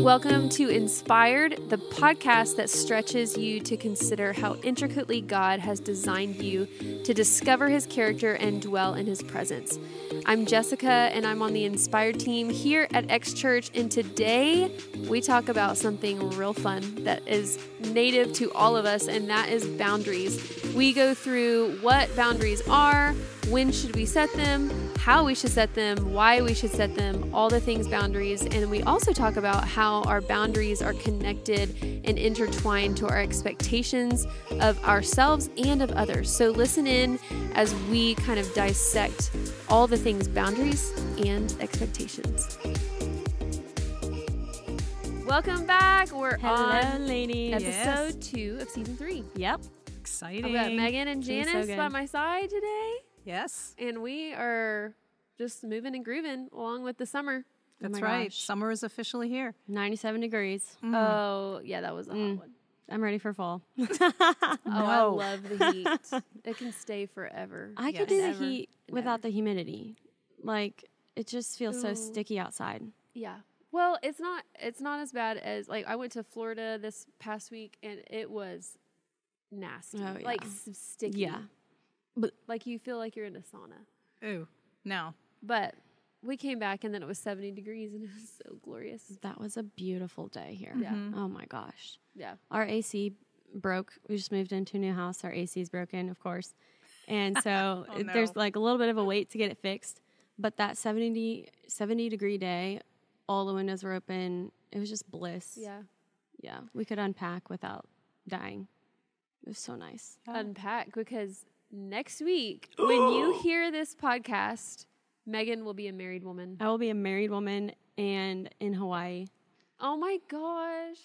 Welcome to Inspired, the podcast that stretches you to consider how intricately God has designed you to discover His character and dwell in His presence. I'm Jessica, and I'm on the Inspired team here at X Church, and today we talk about something real fun that is native to all of us, and that is boundaries. We go through what boundaries are, when should we set them, how we should set them, why we should set them, all the things boundaries. And we also talk about how our boundaries are connected and intertwined to our expectations of ourselves and of others. So listen in as we kind of dissect all the things boundaries and expectations. Welcome back. We're on ladies. episode 2 of season 3. Yep. Exciting. I've got Megan and Doing so Janice good. by my side today. Yes, And we are just moving and grooving along with the summer. that's my right. gosh. Summer is officially here. 97 degrees. Oh, yeah, that was a hot one. I'm ready for fall. Oh, I No. love the heat. It can stay forever. I could Yes. do the Ever heat and without ever. the humidity. Like, it just feels so Ooh. sticky outside. Yeah. Well, it's not as bad as, like, I went to Florida this past week and it was nasty. Oh, yeah. Like sticky. Yeah. Like you feel like you're in a sauna. Ooh, no. But we came back and then it was 70 degrees and it was so glorious. That was a beautiful day here. Yeah. Oh my gosh. Yeah. Our AC broke. We just moved into a new house. Our AC is broken, of course. And so Oh, no. there's like a little bit of a wait to get it fixed. But that 70 degree day, all the windows were open. It was just bliss. Yeah. Yeah. We could unpack without dying. It was so nice. Unpack, because next week, when you hear this podcast, Megan will be a married woman. I will be a married woman and in Hawaii. Oh my gosh.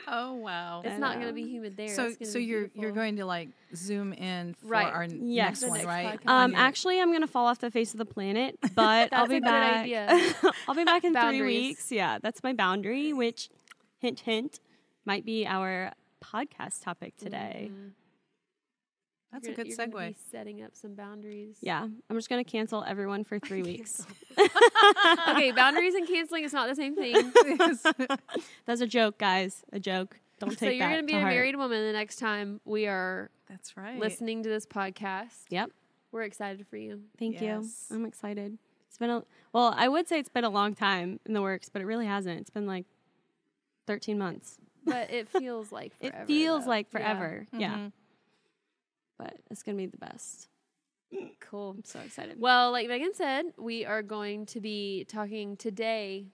Oh wow. It's not going to be humid there. So It's gonna so be you're beautiful. going to like zoom in for Right. our Yes. next The one, next right? podcast. On your- Actually, I'm gonna fall off the face of the planet, but I'll That's be a good back. idea. I'll be back in 3 Boundaries. weeks. Yeah, that's my boundary, which, hint, hint, might be our podcast topic today. That's You're a good you're gonna segue. be setting up some boundaries. Yeah, I'm just gonna cancel everyone for 3 weeks. Okay, boundaries and canceling is not the same thing. That's a joke, guys. A joke. Don't take So you're that going to be to a heart. married woman the next time we are That's right. listening to this podcast. Yep. We're excited for you. Thank you. Yes. I'm excited. It's been well, I would say it's been a long time in the works, but it really hasn't. It's been like 13 months. But it feels like It forever. feels though. like Yeah. forever. Yeah. Mhm. But it's going to be the best. Cool. I'm so excited. Well, like Megan said, we are going to be talking today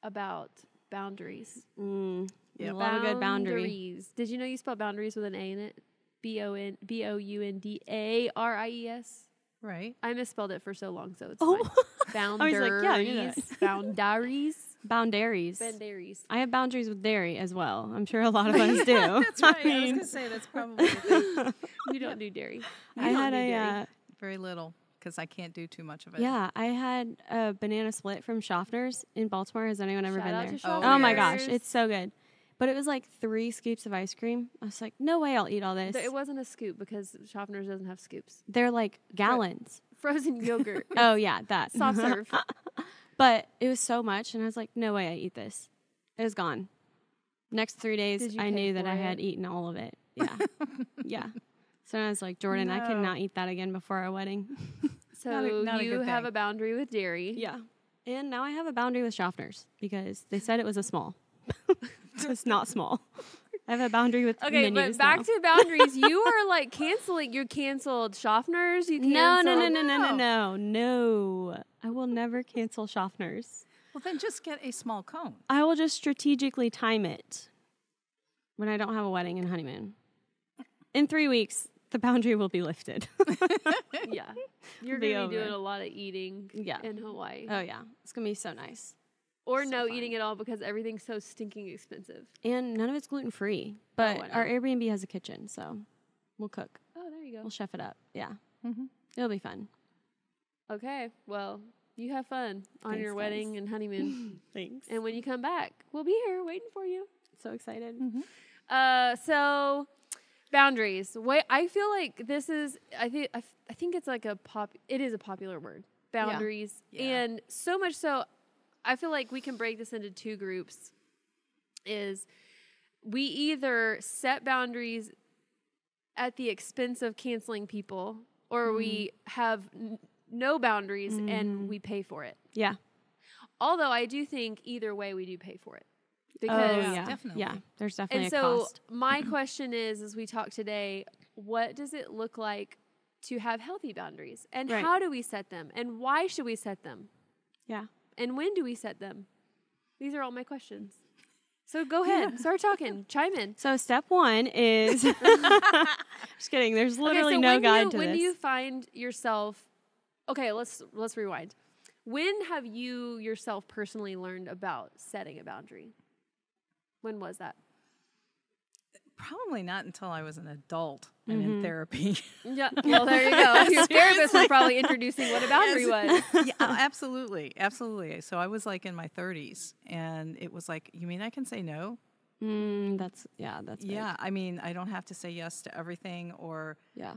about boundaries. I Yep. love a good boundary. Boundaries. Did you know you spell boundaries with an A in it? Boundaries. Right. I misspelled it for so long, so it's Oh. fine. I was like, yeah, I knew that. Boundaries. Boundaries. Boundaries. I have boundaries with dairy as well. I'm sure a lot of us do. That's right. I was mean, going to say that's probably the thing. You don't do dairy. I don't had do a dairy. Very little because I can't do too much of it. yeah, I had a banana split from Schaffner's in Baltimore. Has anyone ever Shout been out there? to Oh my Schaffner's. gosh, it's so good. But it was like 3 scoops of ice cream. I was like, no way I'll eat all this. It wasn't a scoop because Schaffner's doesn't have scoops. They're like gallons. Frozen yogurt. Oh yeah, that. Soft serve. But it was so much, and I was like, no way I eat this. It was gone. Next 3 days, Did you I pay knew that for I had it? eaten all of it. Yeah. Yeah. So I was like, Jordan, I No. cannot eat that again before our wedding. So not a you good have thing. a boundary with dairy. Yeah. And now I have a boundary with Schaffner's because they said it was a small. It's not small. I have a boundary with Okay, menus but back now. to boundaries. You are like canceling. You canceled Schaffner's. You No. canceled. No. I will never cancel Schaffner's. Well, then just get a small cone. I will just strategically time it when I don't have a wedding and honeymoon. In 3 weeks, the boundary will be lifted. Yeah, you're Be gonna be doing over. a lot of eating. Yeah. In Hawaii, Oh, yeah. It's going to be so nice. or so no fun. eating at all because everything's so stinking expensive. And none of it's gluten-free. But I know. our Airbnb has a kitchen, so we'll cook. Oh, there you go. We'll chef it up. Yeah. Mhm. It'll be fun. Okay, well, you have fun on Thanks, your guys. wedding and honeymoon, Thanks. and when you come back, we'll be here waiting for you. So excited. So boundaries. Wait, I feel like this is. I think it's like It is a popular word. Boundaries, Yeah. and so much so, I feel like we can break this into 2 groups. is we either set boundaries at the expense of canceling people, or we have no boundaries and we pay for it. Yeah. Although I do think either way we do pay for it. Yeah, definitely. Yeah, there's definitely And a so cost. my question is, as we talk today, what does it look like to have healthy boundaries? And Right. how do we set them? And why should we set them? Yeah. And when do we set them? These are all my questions. So go ahead, start talking, chime in. So step one is just kidding. There's literally no guide to when this. do you find yourself? Okay, let's rewind. When have you yourself personally learned about setting a boundary? When was that? Probably not until I was an adult and in therapy. Yeah. Well, there you go. Your therapist was probably introducing what a boundary was. Yeah, absolutely. Absolutely. So I was like in my 30s, and it was like, you mean I can say no? That's big. Yeah. I mean, I don't have to say yes to everything, or, Yeah.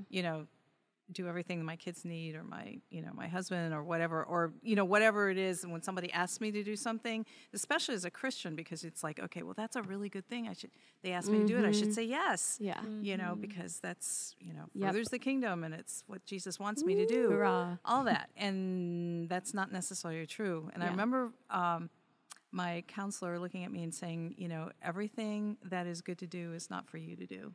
do everything that my kids need, or my husband, or whatever, or, whatever it is. And when somebody asks me to do something, especially as a Christian, because it's like, okay, well, that's a really good thing. They asked me to do it. I should say yes. Yeah. Because that's, Yep. furthers the kingdom, and it's what Jesus wants me to do. Hurrah. All that. And that's not necessarily true. And I Yeah. remember my counselor looking at me and saying, everything that is good to do is not for you to do.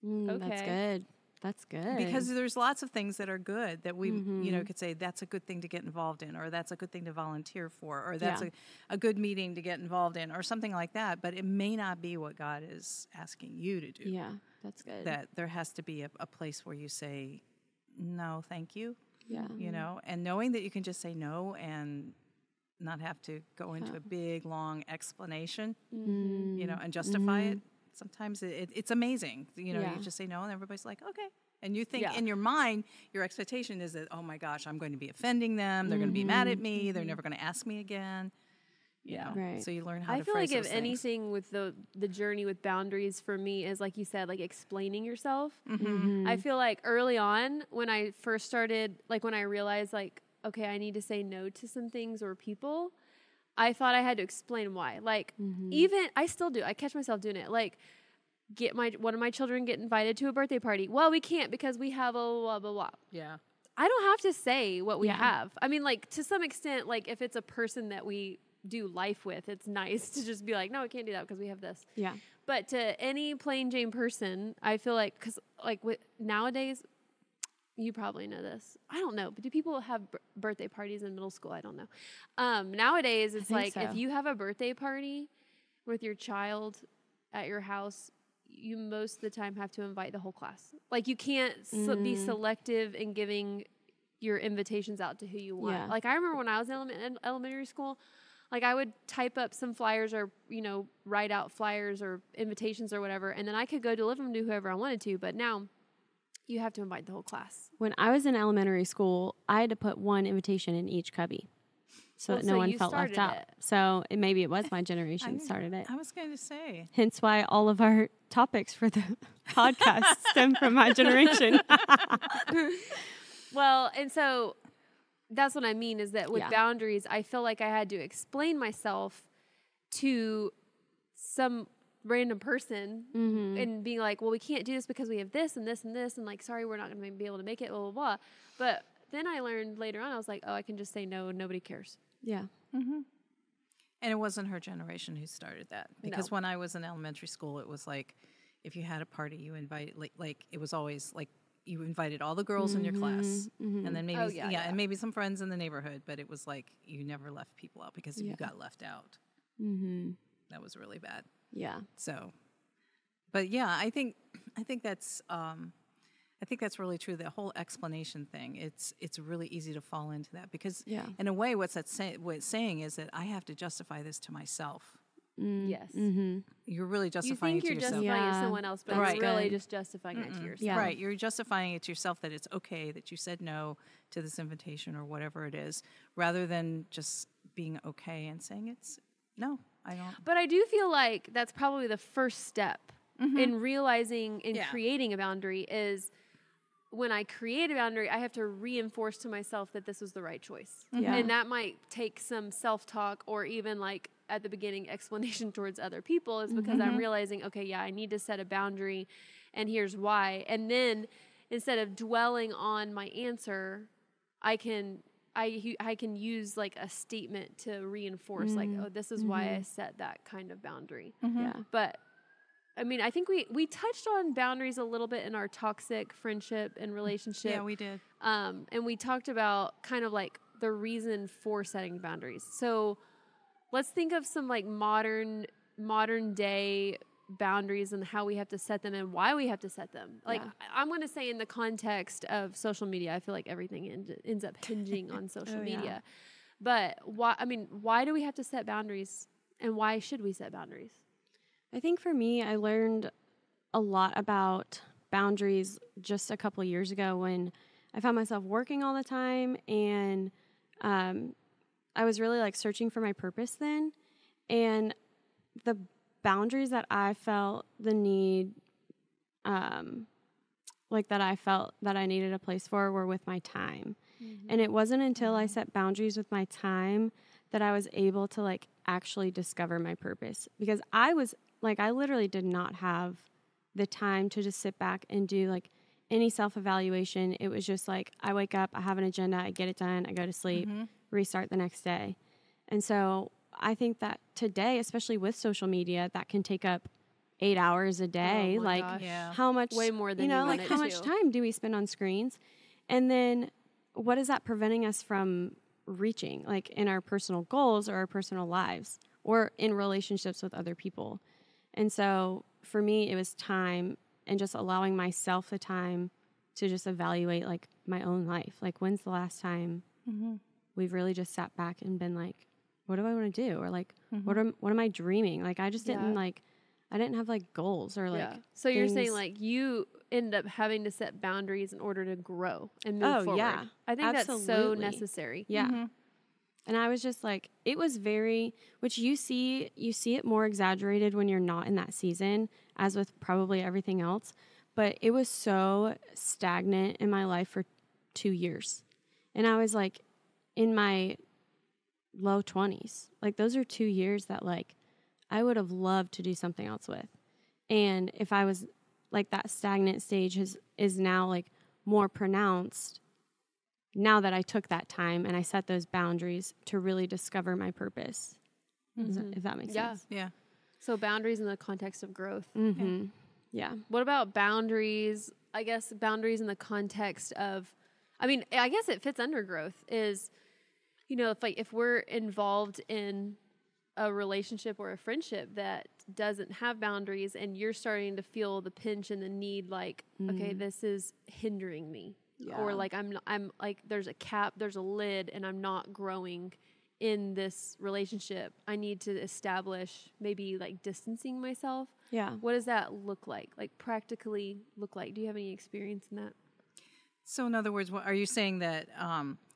That's Okay. good. That's good. Because there's lots of things that are good that we, could say that's a good thing to get involved in, or that's a good thing to volunteer for, or that's a good meeting to get involved in, or something like that. But it may not be what God is asking you to do. Yeah, that's good. That there has to be a place where you say, no, thank you. Yeah. And knowing that you can just say no and not have to go into a big, long explanation, and justify it. Sometimes it's amazing. You just say no, and everybody's like, okay. And you think in your mind, your expectation is that, oh my gosh, I'm going to be offending them. They're going to be mad at me. They're never going to ask me again. You know? Right. So you learn how I to feel phrase like if those things. anything with the journey with boundaries for me is, like you said, like explaining yourself. I feel like early on when I first started, like when I realized like, okay, I need to say no to some things or people, I thought I had to explain why. Like even, I still do. I catch myself doing it. Like one of my children get invited to a birthday party. Well, we can't because we have a blah, blah, blah. Yeah. I don't have to say what we have. I mean, like to some extent, like if it's a person that we do life with, it's nice to just be like, no, we can't do that because we have this. Yeah. But to any plain Jane person, I feel like, because like nowadays, you probably know this. I don't know, but do people have birthday parties in middle school? I don't know. Nowadays, it's like if you have a birthday party with your child at your house, you most of the time have to invite the whole class. Like you can't be selective in giving your invitations out to who you want. Yeah. Like I remember when I was in elementary school, like I would type up some flyers or, write out flyers or invitations or whatever, and then I could go deliver them to whoever I wanted to. But now you have to invite the whole class. When I was in elementary school, I had to put one invitation in each cubby so that no one felt left out. So maybe it was my generation started it. I was going to say. Hence why all of our topics for the podcast stem from my generation. Well, and so that's what I mean is that with boundaries, I feel like I had to explain myself to some random person and being like, well, we can't do this because we have this and this and this, and like, sorry, we're not going to be able to make it, blah, blah, blah. But then I learned later on, I was like, oh, I can just say no and nobody cares. Yeah. And it wasn't her generation who started that. Because when I was in elementary school, it was like, if you had a party, you invited, like it was always like, you invited all the girls in your class, and then maybe, and maybe some friends in the neighborhood, but it was like, you never left people out, because if you got left out, that was really bad. Yeah. So, but yeah, I think that's really true. The whole explanation thing, it's really easy to fall into that, because in a way, what it's saying is that I have to justify this to myself. Yes. You're really justifying it to yourself. You think you're justifying it to someone else, but you're really just justifying it to yourself. Yeah. Right. You're justifying it to yourself that it's okay that you said no to this invitation or whatever it is, rather than just being okay and saying it's no, I don't. But I do feel like that's probably the first step in realizing and creating a boundary is when I create a boundary, I have to reinforce to myself that this was the right choice. And that might take some self-talk or even like at the beginning explanation towards other people is because I'm realizing, okay, yeah, I need to set a boundary and here's why. And then instead of dwelling on my answer, I can use like a statement to reinforce like, oh, this is why I set that kind of boundary. Yeah. But I mean, I think we touched on boundaries a little bit in our toxic friendship and relationship. Yeah, we did. And we talked about kind of like the reason for setting boundaries. So let's think of some like modern day boundaries and how we have to set them and why we have to set them. Like I'm going to say in the context of social media, I feel like everything ends up hinging on social media. But why do we have to set boundaries and why should we set boundaries? I think for me, I learned a lot about boundaries just a couple of years ago when I found myself working all the time and I was really like searching for my purpose then. And the boundaries that I felt the need, that I felt that I needed a place for were with my time. And it wasn't until I set boundaries with my time that I was able to like actually discover my purpose, because I literally did not have the time to just sit back and do like any self-evaluation. It was just like, I wake up, I have an agenda, I get it done, I go to sleep, restart the next day. And so I think that today, especially with social media, that can take up 8 hours a day. Oh my gosh. How much, way more than how much time do we spend on screens? And then what is that preventing us from reaching, like in our personal goals or our personal lives or in relationships with other people? And so for me, it was time and just allowing myself the time to just evaluate like my own life. Like, when's the last time we've really just sat back and been like, what do I want to do? Or like, what am I dreaming? Like, I just didn't I didn't have like goals or like. So you're saying like you end up having to set boundaries in order to grow and move forward. Yeah, I think that's so necessary. Yeah. And I was just like, it was very, which you see it more exaggerated when you're not in that season, as with probably everything else. But it was so stagnant in my life for 2 years. And I was like in my low 20s. Like, those are 2 years that like I would have loved to do something else with. And if I was like, that stagnant stage is now like more pronounced now that I took that time and I set those boundaries to really discover my purpose. If that makes sense. Yeah. So boundaries in the context of growth. Yeah. What about boundaries? I guess boundaries in the context of, I guess it fits under growth is, if we're involved in a relationship or a friendship that doesn't have boundaries and you're starting to feel the pinch and the need, like, okay, this is hindering me. Yeah. Or like, I'm like, there's a cap, there's a lid, and I'm not growing in this relationship. I need to establish maybe like distancing myself. Yeah. What does that look like? Like, practically look like? Do you have any experience in that? So in other words, are you saying that,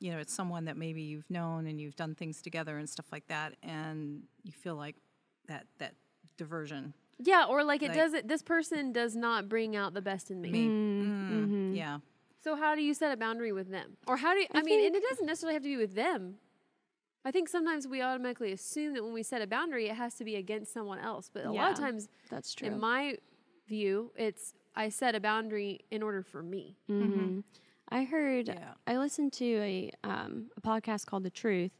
it's someone that maybe you've known and you've done things together and stuff like that, and you feel like that diversion? Yeah. Or like this person does not bring out the best in me. Yeah. So how do you set a boundary with them? Or how do you, and it doesn't necessarily have to be with them. I think sometimes we automatically assume that when we set a boundary, it has to be against someone else. But a lot of times, that's true. In my view, I set a boundary in order for me. I listened to a podcast called The Truth,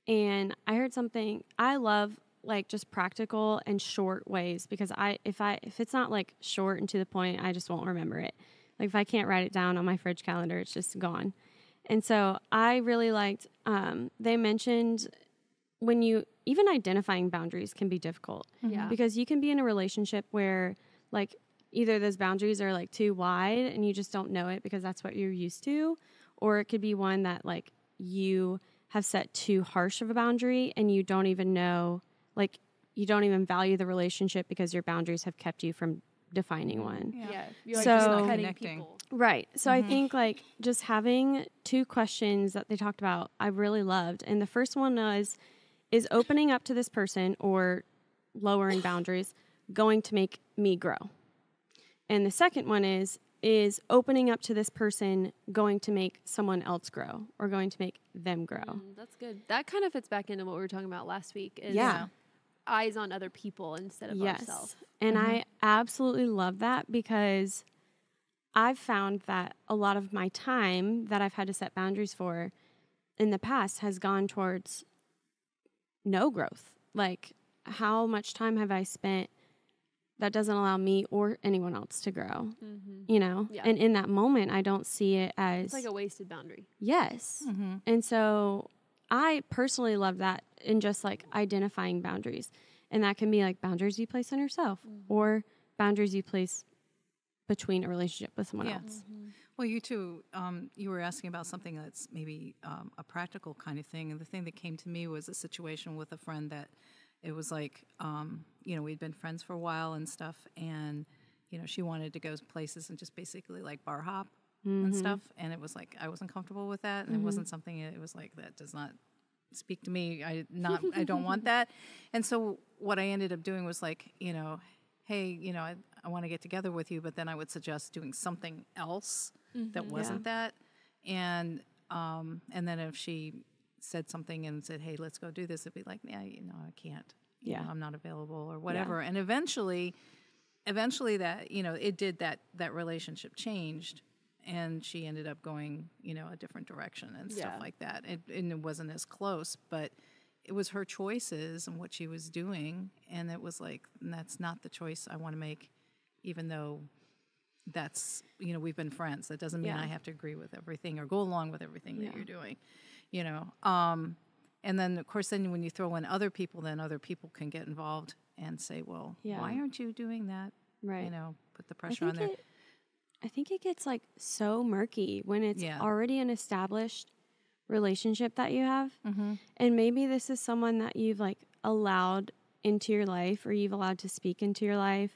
and I heard something. I love like just practical and short ways, because if it's not like short and to the point, I just won't remember it. Like, if I can't write it down on my fridge calendar, it's just gone. And so I really liked, they mentioned when even identifying boundaries can be difficult. Yeah. Because you can be in a relationship where like either those boundaries are like too wide and you just don't know it because that's what you're used to, or it could be one that like you have set too harsh of a boundary and you don't even know, like you don't even value the relationship because your boundaries have kept you from defining one. Yeah. You're like so just not connecting people. Right. So I think like just having 2 questions that they talked about, I really loved. And the first one is opening up to this person or lowering boundaries going to make me grow? And the second one is opening up to this person going to make someone else grow or going to make them grow? That's good. That kind of fits back into what we were talking about last week. eyes on other people instead of ourselves. And I absolutely love that, because I've found that a lot of my time that I've had to set boundaries for in the past has gone towards no growth. Like, how much time have I spent that doesn't allow me or anyone else to grow, you know? Yeah. And in that moment, I don't see it as... It's like a wasted boundary. Yes. And so I personally love that in just like identifying boundaries. And that can be like boundaries you place on yourself or boundaries you place between a relationship with someone else. Well, you two, you were asking about something that's maybe a practical kind of thing. And the thing that came to me was a situation with a friend that it was like, you know, we'd been friends for a while and stuff. And, you know, she wanted to go places and just basically like bar hop and stuff. And it was like, I wasn't comfortable with that. And it wasn't something, it was like, that does not speak to me. I don't want that. And so what I ended up doing was like, you know, hey, you know, I want to get together with you, but then I would suggest doing something else that wasn't that. And then if she said something and said, hey, let's go do this, it'd be like, yeah, you know, I can't. You know, I'm not available or whatever. And eventually that, you know, it did that relationship changed. And she ended up going, you know, a different direction and stuff like that. And it wasn't as close, but it was her choices and what she was doing. And it was like, that's not the choice I want to make, even though that's, you know, we've been friends. That doesn't mean I have to agree with everything or go along with everything that you're doing, you know. And then, of course, then when you throw in other people, then other people can get involved and say, well, why aren't you doing that? Right. You know, put the pressure on there. I think it gets like so murky when it's already an established relationship that you have. And maybe this is someone that you've like allowed into your life or you've allowed to speak into your life.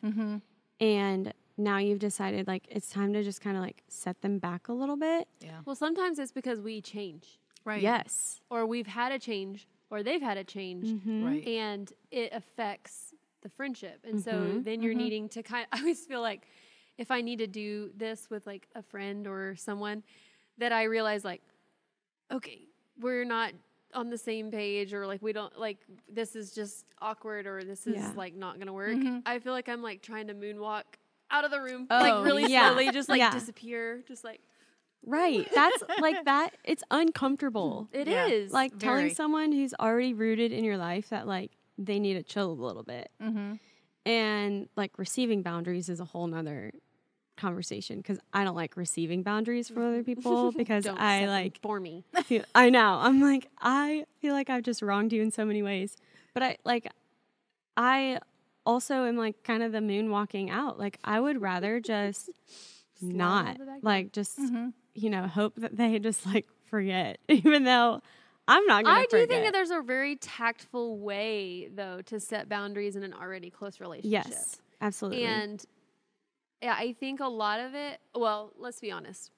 And now you've decided like it's time to just kind of like set them back a little bit. Yeah. Well, sometimes it's because we change. Right. Yes. Or we've had a change or they've had a change. Right. And it affects the friendship. And so then you're needing to I always feel like if I need to do this with like a friend or someone that I realize like, okay, we're not on the same page or like we don't like this is just awkward or this is like not going to work. I feel like I'm like trying to moonwalk out of the room like really slowly, just like disappear, just like. Right. That's like that. It's uncomfortable. It is. Like telling someone who's already rooted in your life that like they need to chill a little bit. And like receiving boundaries is a whole nother conversation because I don't like receiving boundaries from other people because I like for me. I know. I'm like, I feel like I've just wronged you in so many ways. But I also am like kind of the moonwalking out. Like I would rather just not like just you know, hope that they just like forget, even though I'm not going to forget. I do think that there's a very tactful way though to set boundaries in an already close relationship. Yes, absolutely. And yeah, I think a lot of it, well, let's be honest.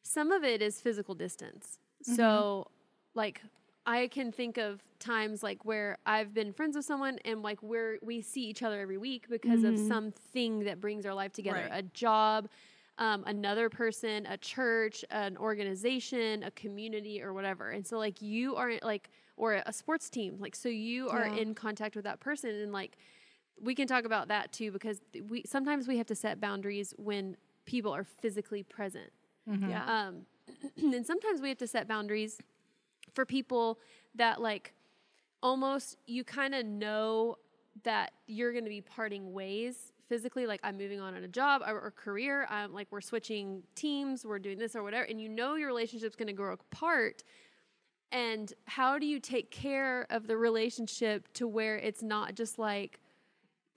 Some of it is physical distance. So like I can think of times like where I've been friends with someone and like we see each other every week because of something that brings our life together, a job, another person, a church, an organization, a community or whatever. And so like you are like, or a sports team, like, so you are in contact with that person and like, we can talk about that too, because sometimes we have to set boundaries when people are physically present. And sometimes we have to set boundaries for people that like almost you kind of know that you're going to be parting ways physically. Like I'm moving on in a job or career. I'm like, we're switching teams, we're doing this or whatever. And you know, your relationship's going to grow apart. And how do you take care of the relationship to where it's not just like,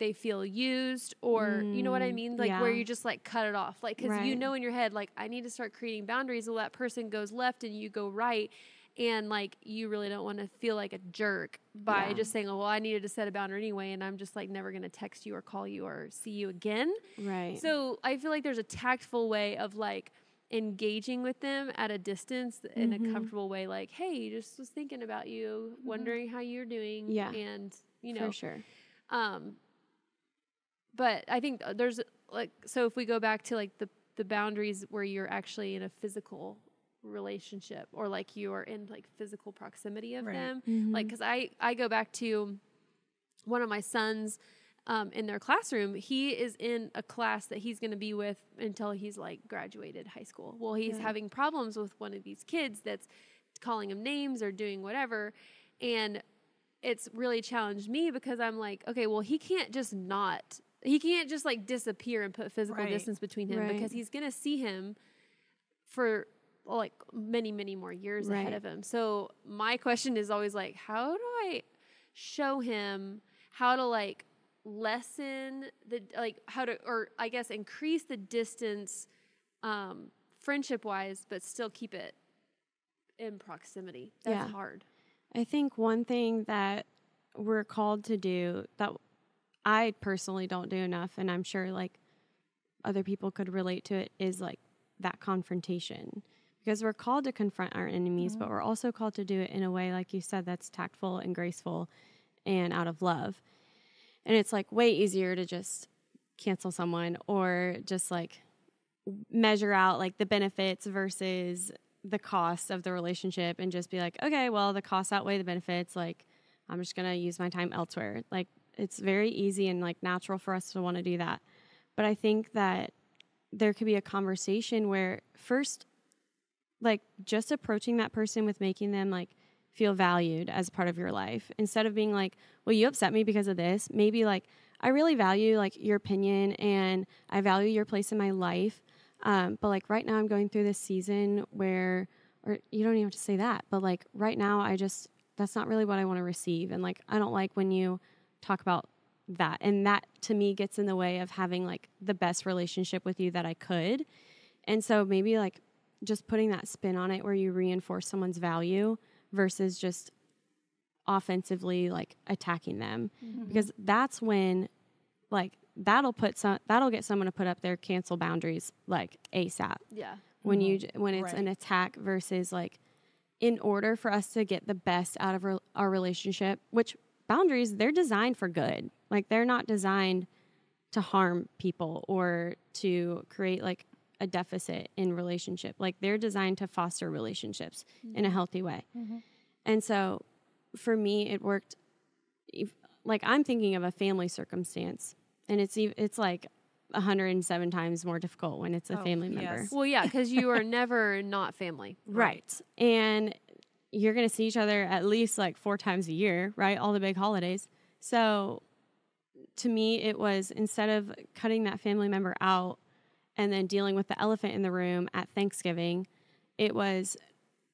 they feel used or you know what I mean? Like where you just like cut it off. Like, cause you know in your head, like I need to start creating boundaries. Well, that person goes left and you go right. And like, you really don't want to feel like a jerk by just saying, oh, well, I needed to set a boundary anyway. And I'm just like, never going to text you or call you or see you again. Right. So I feel like there's a tactful way of like engaging with them at a distance in a comfortable way. Like, hey, just was thinking about you, wondering how you're doing. Yeah. And you know, for sure. But I think there's like, so if we go back to like the boundaries where you're actually in a physical relationship or like you are in like physical proximity of them, like, cause I go back to one of my sons in their classroom, he is in a class that he's going to be with until he's like graduated high school. Well, he's having problems with one of these kids that's calling him names or doing whatever. And it's really challenged me because I'm like, okay, well, he can't just like disappear and put physical distance between him because he's going to see him for like many, many more years ahead of him. So my question is always like, how do I show him how to like lessen the, like how to, or I guess increase the distance friendship wise, but still keep it in proximity? That's hard. I think one thing that we're called to do that I personally don't do enough, and I'm sure like other people could relate to it, is like that confrontation. Because we're called to confront our enemies, but we're also called to do it in a way, like you said, that's tactful and graceful and out of love. And it's like way easier to just cancel someone or just like measure out like the benefits versus the cost of the relationship and just be like, okay, well, the costs outweigh the benefits. Like, I'm just going to use my time elsewhere. Like, it's very easy and like natural for us to want to do that. But I think that there could be a conversation where first, like just approaching that person with making them like feel valued as part of your life instead of being like, well, you upset me because of this. Maybe like, I really value like your opinion and I value your place in my life. But like right now I'm going through this season where, or you don't even have to say that, but like right now that's not really what I want to receive. And like, I don't like when you talk about that. And that to me gets in the way of having like the best relationship with you that I could. And so maybe like just putting that spin on it where you reinforce someone's value versus just offensively like attacking them, because that's when like that'll get someone to put up their cancel boundaries like ASAP. Yeah. When it's an attack versus like, in order for us to get the best out of our relationship, which boundaries, they're designed for good. Like they're not designed to harm people or to create like a deficit in relationship. Like they're designed to foster relationships in a healthy way. And so for me, it worked. Like I'm thinking of a family circumstance, and it's like 107 times more difficult when it's a family member. Yes. Well, yeah, because you are never not family. Right. And you're going to see each other at least like 4 times a year, right? All the big holidays. So to me, it was, instead of cutting that family member out and then dealing with the elephant in the room at Thanksgiving, it was,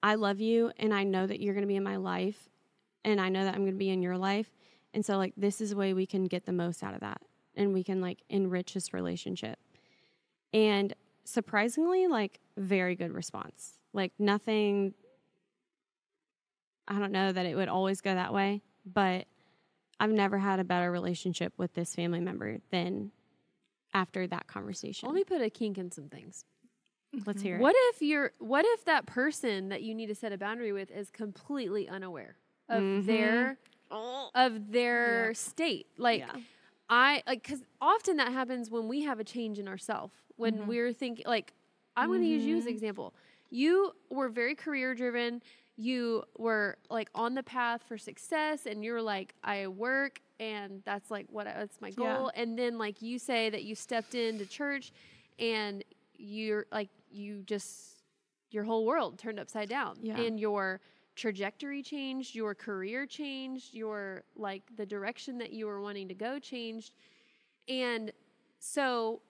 I love you and I know that you're going to be in my life and I know that I'm going to be in your life. And so like, this is a way we can get the most out of that. And we can like enrich this relationship. And surprisingly, like very good response. Like nothing, I don't know that it would always go that way, but I've never had a better relationship with this family member than after that conversation. Let me put a kink in some things. Let's hear it. What if that person that you need to set a boundary with is completely unaware of their state? Like, because often that happens when we have a change in ourselves, when we're thinking, like, I'm going to use you as an example. You were very career driven. You were like on the path for success, and you're like, I work, and that's like that's my goal. And then like you say that you stepped into church, and you're like, your whole world turned upside down, and your trajectory changed, your career changed, your like the direction that you were wanting to go changed. And so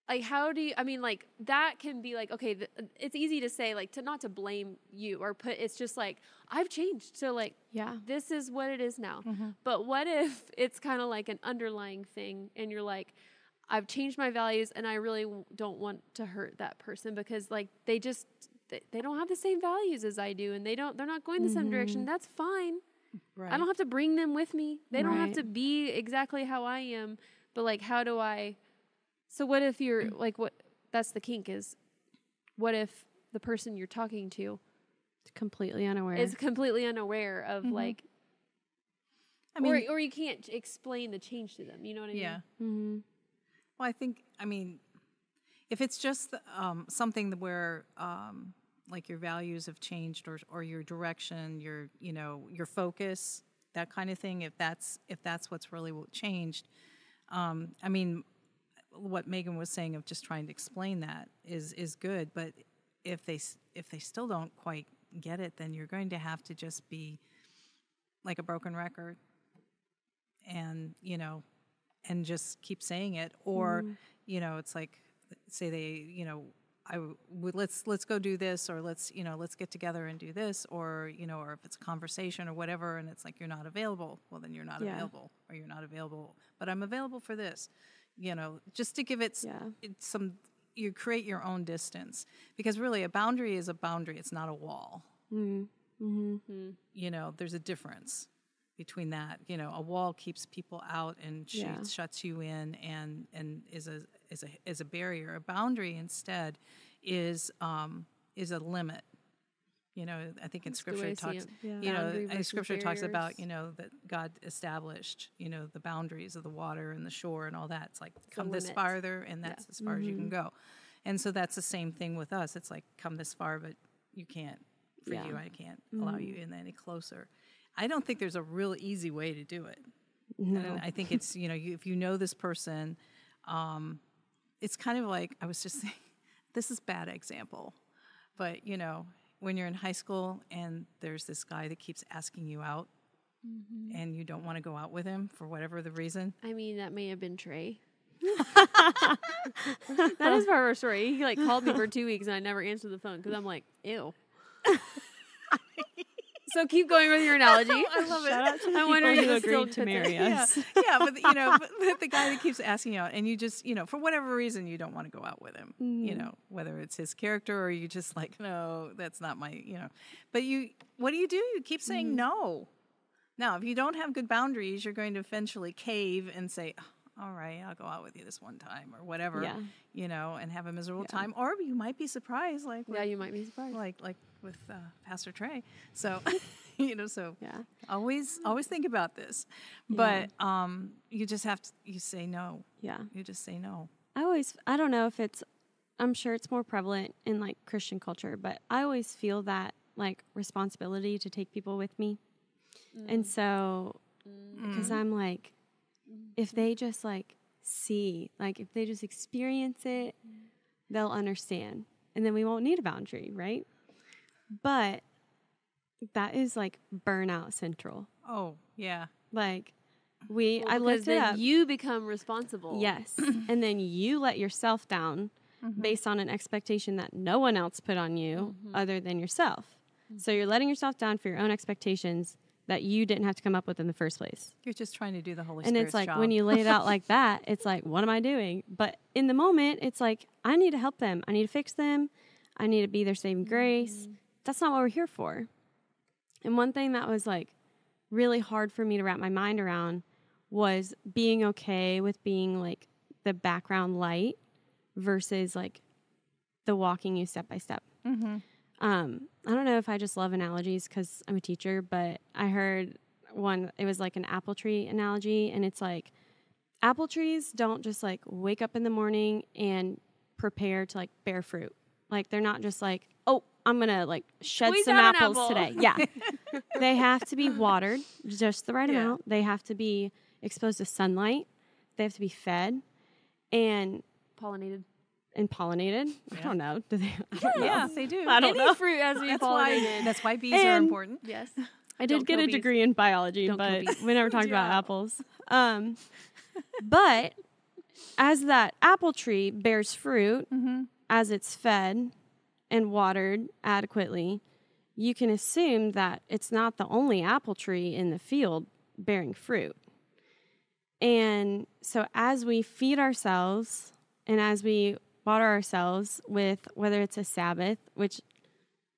like, how do you, I mean, like that can be like, okay, it's easy to say like not to blame you or it's just like, I've changed. So like, this is what it is now. But what if it's kind of like an underlying thing and you're like, I've changed my values and I really don't want to hurt that person because like they don't have the same values as I do, and they're not going the same direction. That's fine. Right. I don't have to bring them with me. They don't have to be exactly how I am. But like, how do I? So what if you're like, that's the kink is, what if the person you're talking to is completely unaware of like, I mean, or you can't explain the change to them. You know what I mean? Yeah. Well, I think, I mean, if it's just something where like your values have changed or your direction, your focus that kind of thing. If that's what's really changed. I mean, what Megan was saying of just trying to explain that is good, but if they still don't quite get it, then you're going to have to just be like a broken record, and and just keep saying it, or it's like, say they let's go do this, or let's get together and do this, or or if it's a conversation or whatever, and it's like, you're not available, well then you're not available, or you're not available, but I'm available for this, just to give it some, you create your own distance, because really a boundary is a boundary, it's not a wall. There's a difference between that. A wall keeps people out and shuts you in, and is a barrier. A boundary instead is a limit. I think in Scripture it talks. Scripture talks about that God established the boundaries of the water and the shore and all that. It's like, come this farther, and that's as far as you can go. And so that's the same thing with us. It's like, come this far, but you can't. For you, I can't allow you in any closer. I don't think there's a real easy way to do it. No. And I think it's, if you know this person, it's kind of like, I was just saying, this is a bad example, but, when you're in high school and there's this guy that keeps asking you out, and you don't want to go out with him for whatever the reason. I mean, that may have been Trey. That is part of our story. He called me for 2 weeks and I never answered the phone because I'm like, ew. So keep going with your analogy. I love it. Shout out to the I wonder people if who it still agreed to marry fits us. Yeah, but the guy that keeps asking you out, and you just, for whatever reason, you don't want to go out with him. Whether it's his character or you just like, no, that's not my, But what do? You keep saying no. Now, if you don't have good boundaries, you're going to eventually cave and say, all right, I'll go out with you this one time or whatever, and have a miserable time. Or you might be surprised, you might be surprised, like with Pastor Trey. So, always think about this. But you just have to. You say no. Yeah. You just say no. I don't know if I'm sure it's more prevalent in Christian culture, but I always feel that responsibility to take people with me, and so because I'm like, if they just see, if they just experience it, they'll understand. And then we won't need a boundary, right? But that is burnout central. Oh, yeah. I looked it up. You become responsible. Yes. And then you let yourself down based on an expectation that no one else put on you other than yourself. So you're letting yourself down for your own expectations that you didn't have to come up with in the first place. You're just trying to do the Holy Spirit's Spirit's job. job. When you lay it out like that, it's like, what am I doing? But in the moment, it's like, I need to help them. I need to fix them. I need to be their saving grace. That's not what we're here for. And one thing that was really hard for me to wrap my mind around was being okay with being the background light versus the walking you step by step. I don't know if I just love analogies because I'm a teacher, but I heard one, it was an apple tree analogy, and it's apple trees don't just wake up in the morning and prepare to bear fruit. They're not just oh, I'm going to shed Squeeze some out an apples apple. today. Yeah. They have to be watered just the right amount. They have to be exposed to sunlight. They have to be fed and pollinated. I don't know. Do they? Yeah, they do. I don't Any know. fruit has to be pollinated. That's why bees are important. Yes. I did get a degree in biology, but we never talked about apples. But as that apple tree bears fruit, as it's fed and watered adequately, you can assume that it's not the only apple tree in the field bearing fruit. And so as we feed ourselves and as we water ourselves with, whether it's a Sabbath, which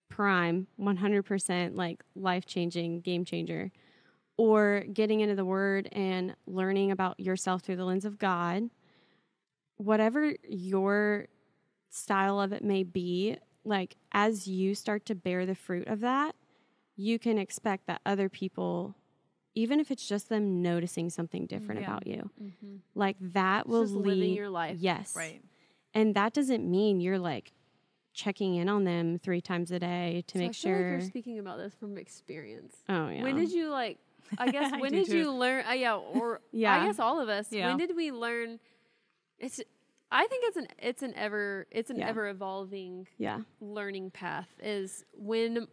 prime, 100% life-changing, game changer, or getting into the Word and learning about yourself through the lens of God, whatever your style of it may be, as you start to bear the fruit of that, you can expect that other people, even if it's just them noticing something different about you, that will just living your life. Yes. Right. And that doesn't mean you're checking in on them 3 times a day to make I feel sure. you're speaking about this from experience. Oh, yeah. When did you I guess I when do did too. you learn? Or Yeah. I guess all of us. Yeah. When did we learn? I think it's an ever Yeah. ever evolving Yeah. learning path. Is when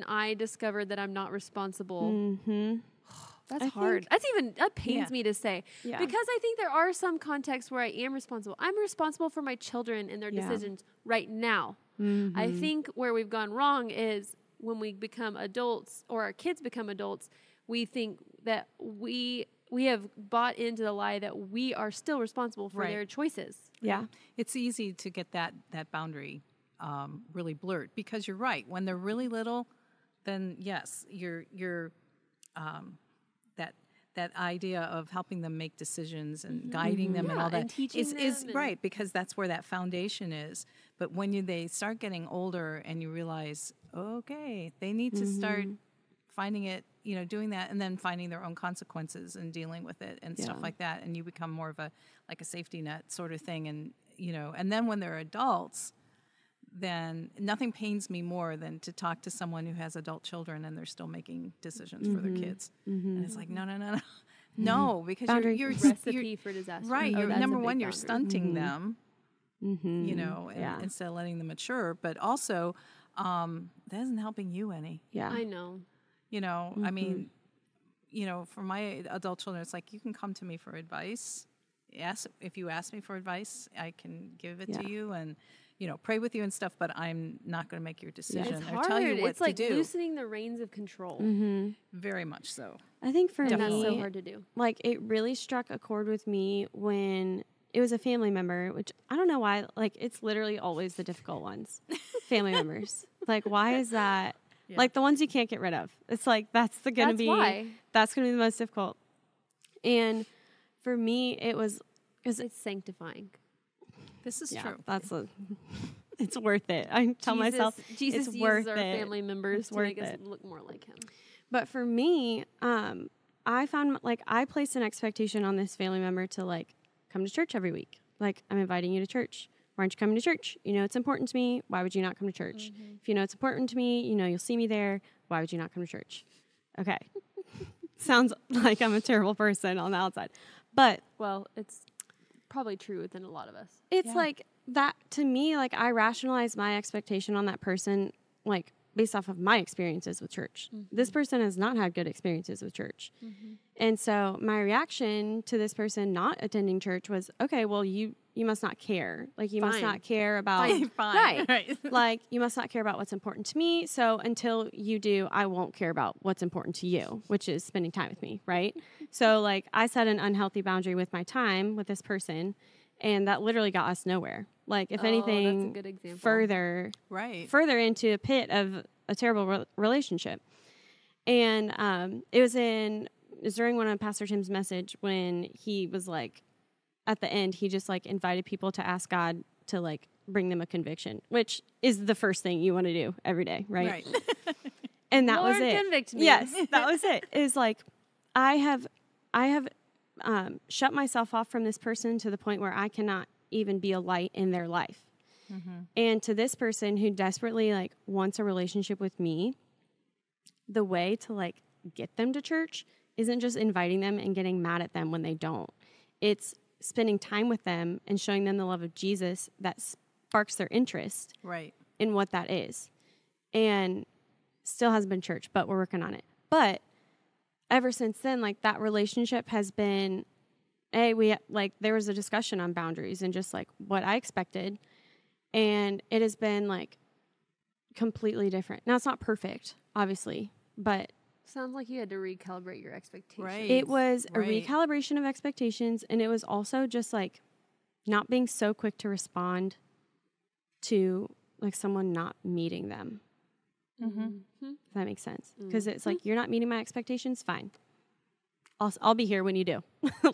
I discovered that I'm not responsible. Mm-hmm. That's I hard. That pains Yeah. me to say. Yeah. Because I think there are some contexts where I am responsible. I'm responsible for my children and their Yeah. decisions right now. Mm-hmm. I think where we've gone wrong is when we become adults or our kids become adults, we think that we have bought into the lie that we are still responsible for Right. their choices. Yeah. It's easy to get that boundary really blurred because you're right. When they're really little, then yes, you're that idea of helping them make decisions and guiding them and Yeah, all that and teaching is them and- right, because that's where that foundation is. But when they start getting older and you realize, okay, they need to start finding it, doing that, and then finding their own consequences and dealing with it and stuff Yeah. like that, and you become more of a safety net sort of thing, and and then when they're adults, then nothing pains me more than to talk to someone who has adult children and they're still making decisions for their kids. And it's like, no, because Boundary. you're Recipe for disaster. right. Oh, You're, that's a number big one, you're boundary. stunting them, Mm-hmm. and instead of letting them mature. But also, that isn't helping you any. Yeah. I know. I mean, for my adult children, it's like, you can come to me for advice. If you ask me for advice, I can give it to you and, pray with you and stuff, but I'm not going to make your decision It's or hard. tell you what It's like to do. loosening the reins of control. Very much so. I think for And that's me, so hard to do. like it really struck a chord with me when it was a family member, which I don't know why, like it's literally always the difficult ones. Family members. Like, why is that? Yeah. Like the ones you can't get rid of. It's like, that's gonna be the most difficult. And for me, it was, It's sanctifying. This is yeah, true. it's worth it. I tell myself Jesus it's uses worth our it. family members It's to worth make us it. look more like him. But for me, I found like I placed an expectation on this family member to like come to church every week. Like, I'm inviting you to church. Why aren't you coming to church? It's important to me. Why would you not come to church? If you know it's important to me, you'll see me there. Why would you not come to church? Okay. Sounds like I'm a terrible person on the outside. But Well, it's probably true within a lot of us. it's like that to me, like I rationalize my expectation on that person, like based off of my experiences with church. This person has not had good experiences with church. And so my reaction to this person not attending church was, okay, well, you must not care. Like, you must Fine. not care about, Fine. Right. like, you must not care about what's important to me. So until you do, I won't care about what's important to you, which is spending time with me, right? So, like, I set an unhealthy boundary with my time with this person, and that literally got us nowhere. Like, if That's a anything, good example. further into a pit of a terrible relationship. And it was during one of Pastor Tim's message when he was like, at the end, he just like invited people to ask God to like bring them a conviction, which is the first thing you want to do every day, right? And that Lord, was it. convict me. Yes, that was it. Is like, I have shut myself off from this person to the point where I cannot even be a light in their life. And to this person who desperately like wants a relationship with me, the way to like get them to church isn't just inviting them and getting mad at them when they don't. It's spending time with them and showing them the love of Jesus that sparks their interest in what that is. And still hasn't been church, but we're working on it. But ever since then, like that relationship has been, there was a discussion on boundaries and just like what I expected. And it has been like completely different. Now it's not perfect, obviously, but Sounds like you had to recalibrate your expectations. it was a recalibration of expectations. And it was also just like not being so quick to respond to like someone not meeting them. If that makes sense. Because it's like, you're not meeting my expectations. Fine. I'll be here when you do.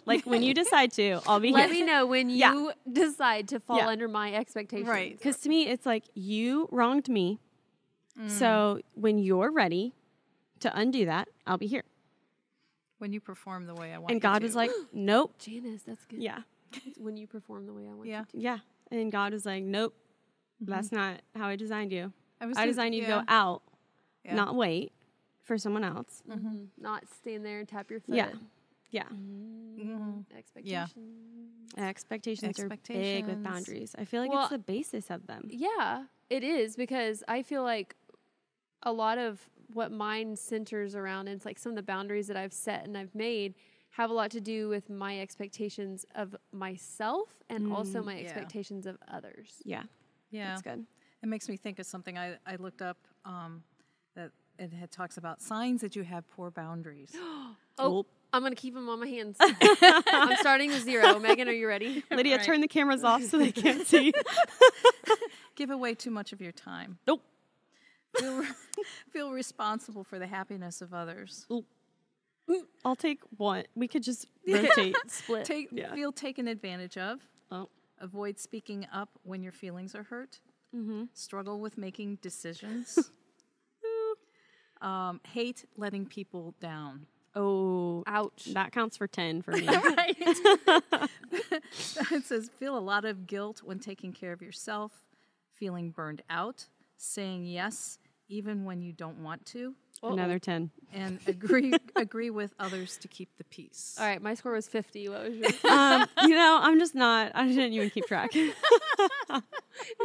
Like when you decide to, I'll be here. Let me know when you decide to fall under my expectations. Right. Because to me, it's like, you wronged me. So when you're ready to undo that, I'll be here. When you perform the way I want you And God to. was like, nope. Janice, that's good. Yeah. When you perform the way I want you to. Yeah. And God was like, nope, that's not how I designed you. I just- designed you to go out, not wait for someone else. Not stand there and tap your foot. Yeah. Yeah. Expectations. Expectations are big with boundaries. I feel like it's the basis of them. Yeah, it is, because I feel like a lot of what mine centers around, and it's like some of the boundaries that I've set and I've made have a lot to do with my expectations of myself and also my expectations of others. Yeah. Yeah. That's good. It makes me think of something I looked up that it talks about signs that you have poor boundaries. I'm going to keep them on my hands. I'm starting with 0. Megan, are you ready? Lydia, turn the cameras off so they can't see. Give away too much of your time. Nope. Feel responsible for the happiness of others. I'll take one. We could just rotate, split. Feel taken advantage of. Oh. Avoid speaking up when your feelings are hurt. Struggle with making decisions. Hate letting people down. Oh, ouch. That counts for 10 for me. Right. It says feel a lot of guilt when taking care of yourself, feeling burned out, saying yes even when you don't want to. Another 10. And agree with others to keep the peace. All right, my score was 50. What was yours? I'm just not. I didn't even keep track. You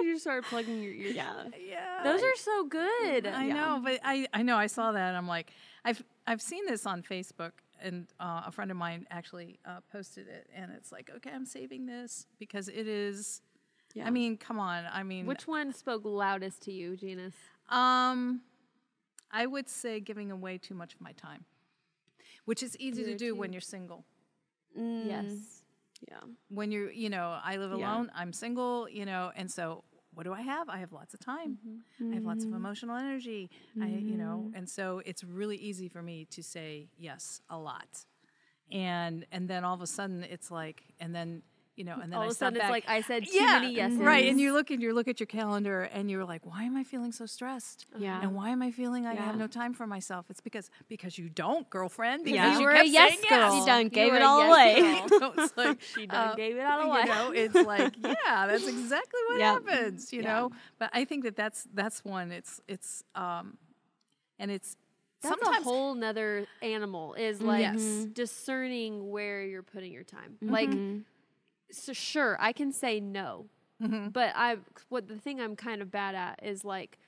just started plugging your ears. Yeah. Those are so good. I know, but I know I saw that and I'm like, I've seen this on Facebook, and a friend of mine actually posted it, and it's like, okay, I'm saving this because it is. Yeah. I mean, come on. I mean, which one spoke loudest to you, Janice? I would say giving away too much of my time, which is easy to do when you're single. Yes. Yeah. When I live alone, I'm single, and so what do I have? I have lots of time. I have lots of emotional energy. And so it's really easy for me to say yes a lot. And then all of a sudden it's like, and then all of a sudden it's like I said too many yeses. Right. And you look at your calendar and you're like, why am I feeling so stressed? Yeah. And why am I feeling like I have no time for myself? It's because you don't, girlfriend. Because Yeah. you were kept a yes saying girl. She done gave were it a all yes away. girl. It's like, She done gave it all away. It's like, yeah, that's exactly what happens, know. But I think that's one. It's and it's that's sometimes a whole nother animal. Is like discerning where you're putting your time. Like, so sure, I can say no, but the thing I'm kind of bad at is like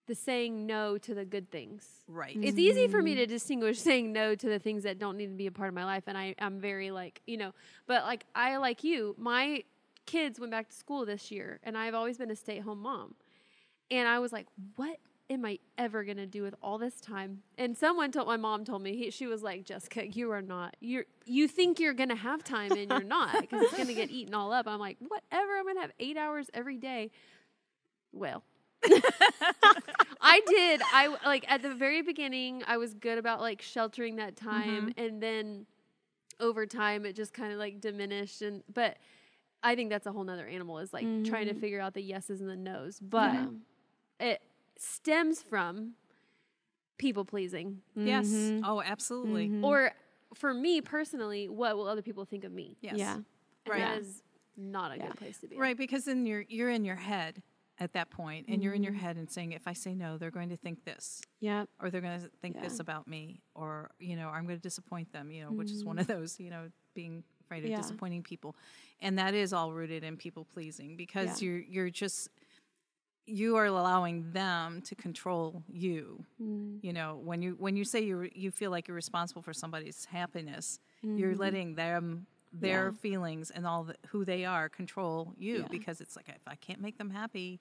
the saying no to the good things. Right. It's easy for me to distinguish saying no to the things that don't need to be a part of my life, and I'm very like, but like I like you, my kids went back to school this year, and I've always been a stay-at-home mom, and I was like, what am I ever going to do with all this time? And my mom told me, she was like, Jessica, you think you're going to have time and you're not, because it's going to get eaten all up. I'm like, whatever, I'm going to have 8 hours every day. Well, at the very beginning, I was good about like sheltering that time. And then over time it just kind of like diminished. But I think that's a whole nother animal, is like trying to figure out the yeses and the nos. But it stems from people pleasing. Yes. Oh, absolutely. Or for me personally, what will other people think of me? Yes. Yeah. And Right. that is not a good place to be. Right, because then you're in your head at that point, and you're in your head and saying, if I say no, they're going to think this. Yep. Or they're going to think this about me, or I'm going to disappoint them, which is one of those, being afraid of disappointing people. And that is all rooted in people pleasing, because you are allowing them to control you. When you say you feel like you're responsible for somebody's happiness, you're letting them, their feelings and who they are, control you, because it's like, if I can't make them happy,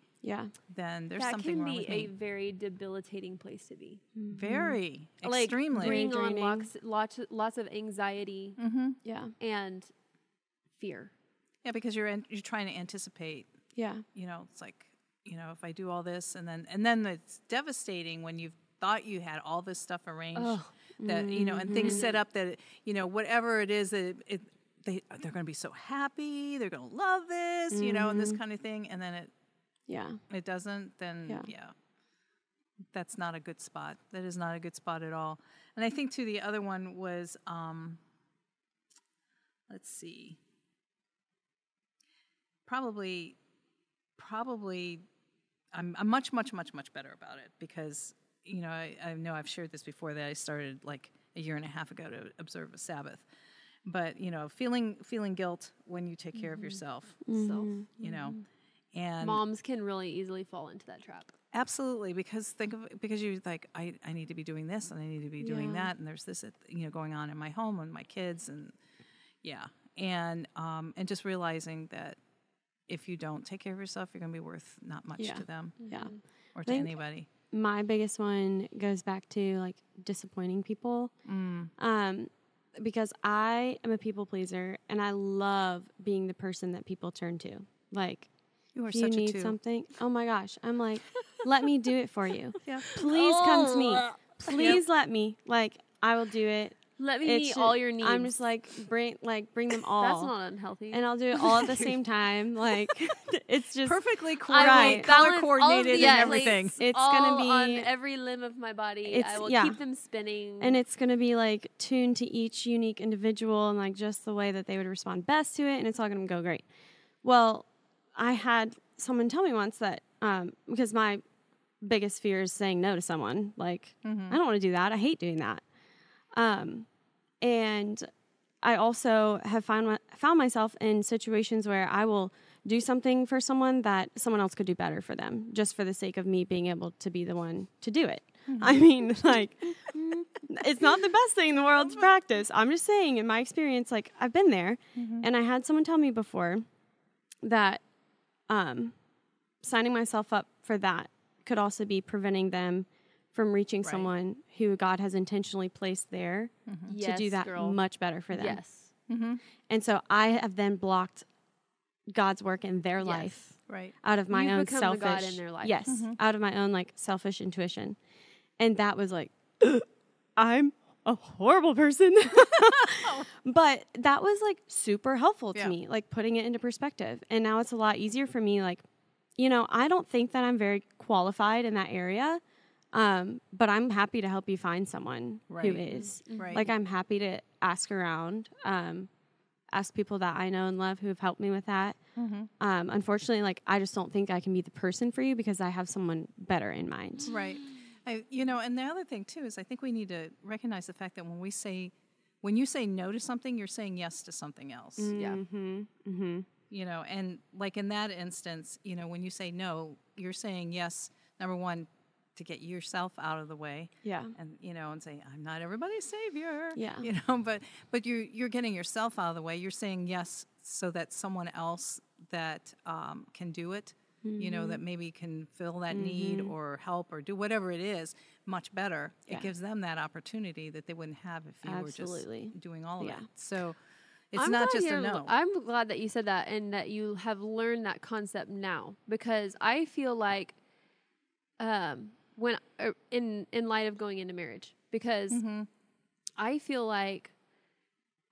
then there's something wrong with me. That can be a very debilitating place to be. Very, like, extremely. Bring on lots of anxiety and fear. Yeah, because you're trying to anticipate. Yeah. It's like, if I do all this, and then it's devastating when you've thought you had all this stuff arranged, that and things set up that whatever it is that they're going to be so happy, they're going to love this, and this kind of thing, and then it doesn't, then that's not a good spot. That is not a good spot at all. And I think too, the other one was let's see, probably I'm much better about it, because I know I've shared this before that I started like a year and a half ago to observe a Sabbath. But, feeling guilt when you take care of yourself, Self. and Moms can really easily fall into that trap. absolutely, because you're like, I need to be doing this and I need to be doing that. And there's this, going on in my home and my kids and just realizing that if you don't take care of yourself, you're going to be worth not much to them or to anybody. My biggest one goes back to like disappointing people. Because I am a people pleaser and I love being the person that people turn to. Like, You are if you such a need two. something, oh my gosh, I'm like, let me do it for you. Yeah. Please come to me. Please let me. Like, I will do it. Let me meet all your needs. I'm just like bring them all. That's not unhealthy. And I'll do it all at the same time. Like, it's just Perfectly Right. color coordinated and everything. It's all gonna be on every limb of my body. I will keep them spinning. And it's going to be like tuned to each unique individual and like just the way that they would respond best to it. And it's all going to go great. Well, I had someone tell me once that, because my biggest fear is saying no to someone. Like, I don't want to do that. I hate doing that. And I also have found myself in situations where I will do something for someone that someone else could do better for them, just for the sake of me being able to be the one to do it. I mean, like, it's not the best thing in the world to practice. I'm just saying, in my experience, like, I've been there, and I had someone tell me before that signing myself up for that could also be preventing them from reaching someone who God has intentionally placed there to do that much better for them. Yes. And so I have then blocked God's work in their life out of my own selfish, the God in their life. Out of my own like selfish intuition. And that was like, I'm a horrible person. But that was like super helpful to me, like putting it into perspective. And now it's a lot easier for me. Like, I don't think that I'm very qualified in that area. But I'm happy to help you find someone who is. Like, I'm happy to ask around, ask people that I know and love who have helped me with that. Unfortunately, like, I just don't think I can be the person for you because I have someone better in mind. Right. And the other thing, too, is I think we need to recognize the fact that when you say no to something, you're saying yes to something else. And like in that instance, when you say no, you're saying yes, number one, to get yourself out of the way. And, and say, I'm not everybody's savior. But you're getting yourself out of the way. You're saying yes so that someone else that can do it, that maybe can fill that need or help or do whatever it is much better. It gives them that opportunity that they wouldn't have if you were just doing all of it. So it's not just a no. I'm glad that you said that and that you have learned that concept now, because I feel like when in light of going into marriage, because I feel like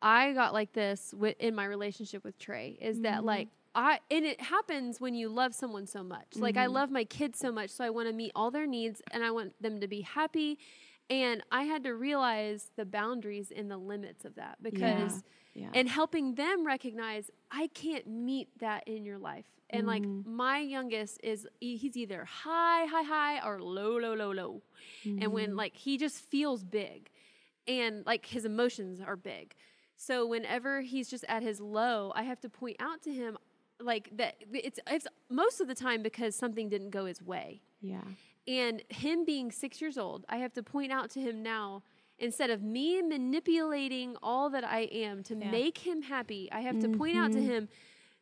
I got like this in my relationship with Trey, is that like and it happens when you love someone so much. Like, I love my kids so much, so I want to meet all their needs and I want them to be happy. And I had to realize the boundaries and the limits of that, because and helping them recognize I can't meet that in your life. And like my youngest he's either high or low. And when like he just feels big and like his emotions are big. So whenever he's just at his low, I have to point out to him like that it's most of the time because something didn't go his way. And him being 6 years old, I have to point out to him now, instead of me manipulating all that I am to make him happy, I have to point out to him,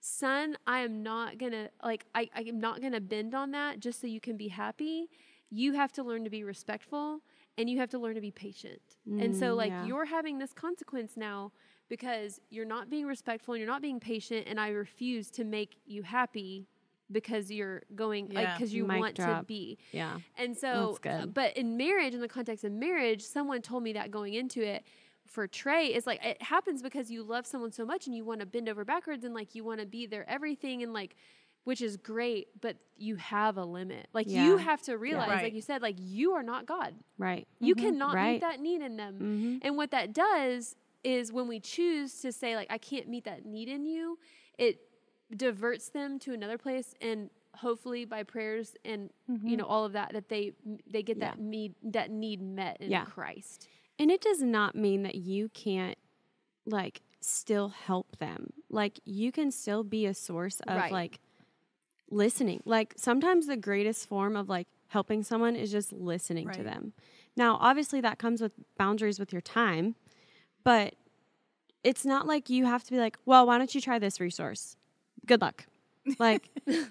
son, I am not gonna I am not gonna bend on that just so you can be happy. You have to learn to be respectful and you have to learn to be patient. And so like you're having this consequence now because you're not being respectful and you're not being patient, and I refuse to make you happy because you're going because you want to be. And so but in marriage, in the context of marriage, someone told me that going into it for Trey is like, it happens because you love someone so much and you want to bend over backwards and like you want to be their everything, and like, which is great, but you have a limit. Like you have to realize, like you said, like you are not God. You cannot meet that need in them. And what that does is when we choose to say like, I can't meet that need in you, it diverts them to another place and hopefully by prayers and all of that they get that need met in Christ. And it does not mean that you can't like still help them. Like you can still be a source of like listening. Like sometimes the greatest form of like helping someone is just listening to them. Now, obviously that comes with boundaries with your time, but it's not like you have to be like, well, why don't you try this resource? Good luck. Like, Could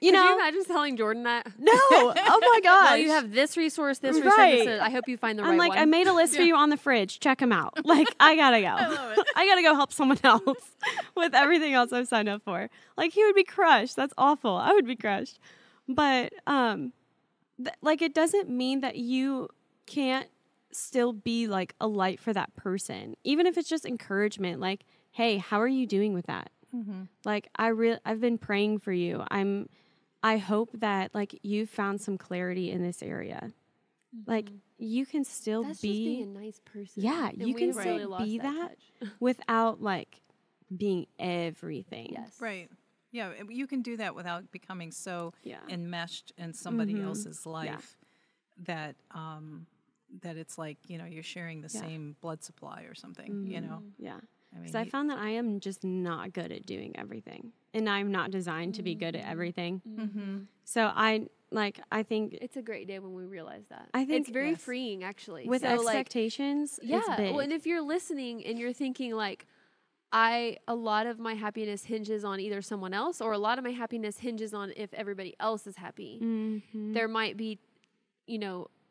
you imagine telling Jordan that? No. Oh my gosh. Well, you have this resource, this resource. I hope you find the right one. I made a list for you on the fridge. Check them out. Like, I gotta go. I love it. I gotta go help someone else with everything else I've signed up for. Like, he would be crushed. That's awful. I would be crushed. But, like, it doesn't mean that you can't still be like a light for that person, even if it's just encouragement. Like, hey, how are you doing with that? Mm-hmm. Like, I've been praying for you. I hope that like you've found some clarity in this area. Mm-hmm. Like, you can still That's be just being a nice person. Yeah, and you can still be that without like being everything. Yes. Right. Yeah, you can do that without becoming so enmeshed in somebody else's life that that it's like, you're sharing the same blood supply or something, Yeah. Because I found that I am just not good at doing everything. And I'm not designed to be good at everything. Mm-hmm. So I think it's a great day when we realize that. I think it's very freeing, actually. With expectations, it's big. Well, and if you're listening and you're thinking like, a lot of my happiness hinges on either someone else, or a lot of my happiness hinges on if everybody else is happy. Mm-hmm. There might be,